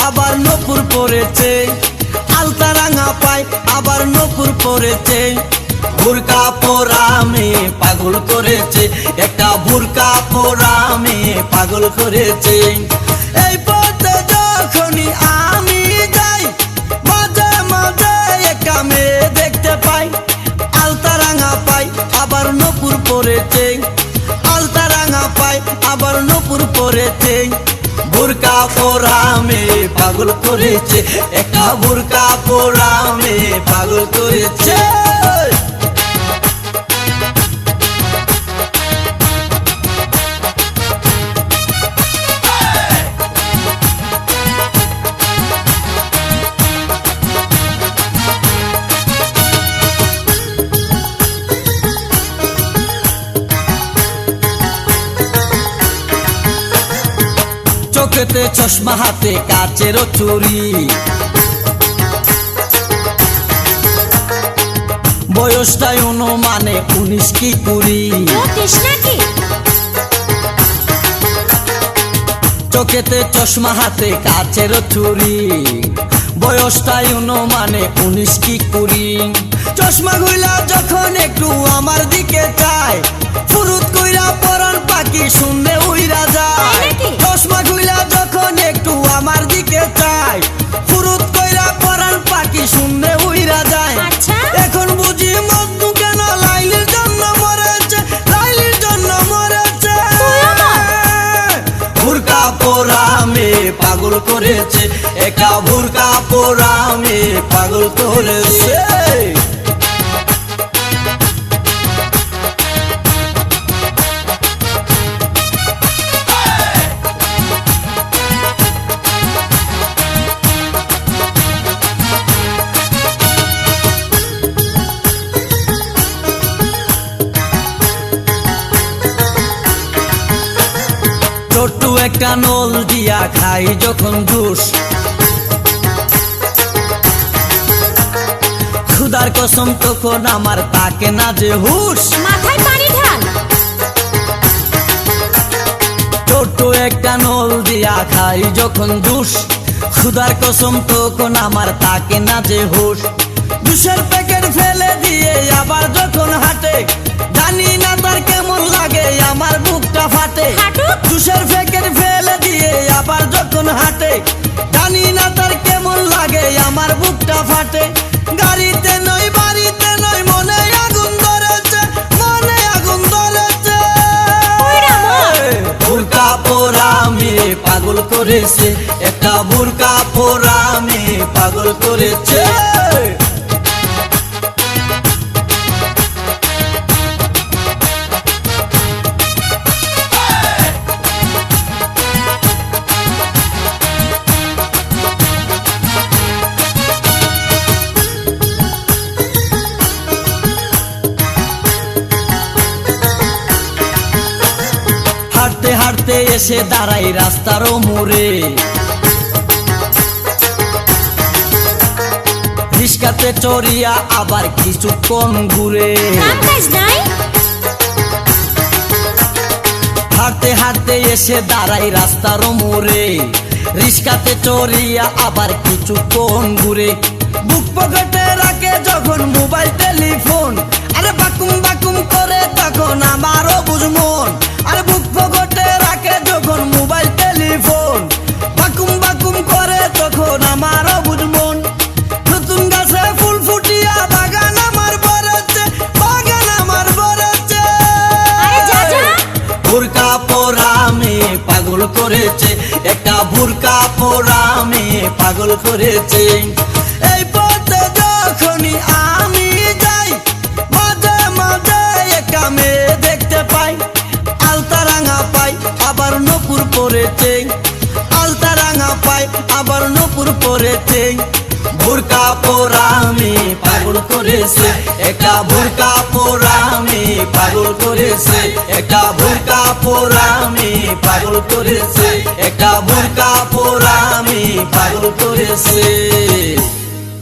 আবার নপুর পরেছে, আলতা রাঙা পায় আবার নপুর পরেছে। বুরকা পরা মেয়ে পাগল করেছে, একটা বুরকা পরা মেয়ে পাগল করেছে। এই পথে যখনই আমি যাই মাঝে মাঝে একটা মেয়ে দেখতে পাই, আলতা রাঙা পাই আবার নপুর পরেছে, আলতা রাঙা পাই আবার নপুর পরেছে। বুরকা পরা মেয়ে পাগল করেছে, একটা বুরকা পরা মেয়ে পাগল করেছে। চোখেতে চশমা হাতে কাচের চুরি, বয়সটাই অনুমানে 19 কি 20। চোখেতে চশমা হাতে কাচের চুরি, বয়সটাই অনুমানে 19 কি 20। চশমা গুলা যখন একটু আমার দিকে চায়, ফুরুত কইরা পরান পাখি শুনলে উইরা যায়। চশমা গুলা যখন একটু আমার দিকে চায়, ফুরুত কইরা পরান পাখি শুনলে উইরা যায়। এখন বুঝি মজনু কেন লাইলির জন্য মরেছে, লাইলির জন্য মরেছে। বুরকা পরা মেয়ে পাগল করেছে, একা বুরকা পরা মেয়ে পাগল করেছে। ছোট্ট একটা নল দিয়া খাই যখন জুস, খুদার কসম তখন আমার তাকে না যে হুশ। মাথায় পানি ঢাল। ছোট্ট একটা নল দিয়া খাই যখন জুস, খুদার কসম তখন আমার তাকে না যে হুশ। জুসের প্যাকেট ফেলে দিয়ে আবার যখন হাঁটে, জানি না তার কেমন লাগে আমার বুকটা ফাটে। জুসের প্যাকেট ফেলে দিয়ে আবার যখন হাঁটে, জানি না তার কেমন লাগে আমার বুকটা ফাটে। গাড়িতে নয় বাড়িতে নয় মনে আগুন ধরেছে, মনে আগুন ধরেছে। বুরকা পরা মেয়ে পাগল করেছে, একটা বুরকা পরা মেয়ে পাগল করেছে। হাঁটতে হাঁটতে এসে দাঁড়াই রাস্তার মোড়ে, রিস্কাতে চড়িয়া আবার কিছুক্ষণ ঘুরে। হাঁটতে হাঁটতে এসে দাঁড়াই রাস্তার মোড়ে, রিস্কাতে চড়িয়া আবার কিছুক্ষণ ঘুরে। বুক পকেটে রাখে যখন মোবাইল টেলিফোন, আরে বাকুম বাকুম করে তখন আমারও বুঝমন। আরে বুক পকেটে রাখে যখন মোবাইল টেলিফোন, বাকুম বাকুম করে তখন আমারও বুঝমন। নতুন গাছে ফুল ফুটিয়া বাগান আমার ভরেছে, বাগান আমার ভরেছে। বুরকা পরা মেয়ে পাগল করেছে, একটা বুরকা পরা মেয়ে পাগল করেছে। এই পথে যখনই আমি যাই মাঝে মাঝে একটা মেয়ে দেখতে পাই, আলতা রাঙা পরেছে, আলতা রাঙা পায় আবার নূপুর পরেছে। বোরকা পরা মেয়ে পাগল করেছে, একটা বোরকা পরা মেয়ে পাগল করেছে, একটা বোরকা পরা মেয়ে পাগল করেছে, একটা বোরকা পরা মেয়ে পাগল করেছে।